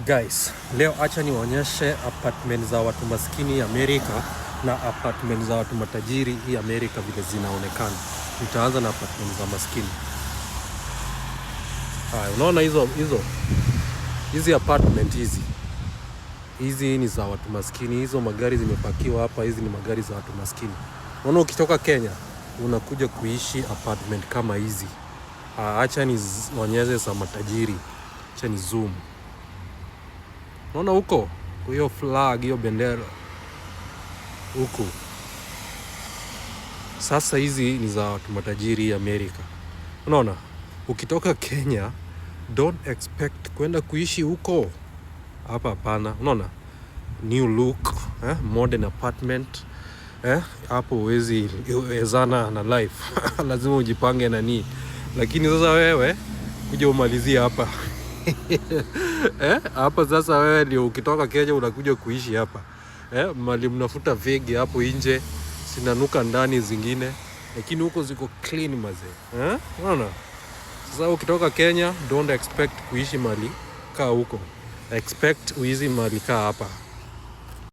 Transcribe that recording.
Guys, leo acha niwaonyeshe apartment za watu maskini Amerika na apartment za watu matajiri hii Amerika vile zinaonekana. Nitaanza na apartment za maskini. Haya, unaona hizi apartment hizi ni za watu maskini. Hizo magari zimepakiwa hapa, hizi ni magari za watu maskini. Unaona ukitoka Kenya unakuja kuishi apartment kama hizi. Acha nionyeshe za matajiri. Acha ni zoom. Unaona huko hiyo flag, hiyo bendera huko. Sasa hizi ni za watu matajiri Amerika. Unaona, ukitoka Kenya don't expect kwenda kuishi huko. Hapa hapana. Unaona, new look, modern apartment. Hapo huwezi ezana na life. Lazima ujipange na nini. Lakini sasa wewe kuja umalizie hapa. Hapa sasa wewe ndio ukitoka Kenya unakuja kuishi hapa. Mali mnafuta vegi hapo nje, sinanuka ndani zingine, lakini huko ziko clean mazee. Unaona? Sasa ukitoka Kenya don't expect kuishi mali kaa huko. Expect uishi mali kaa hapa.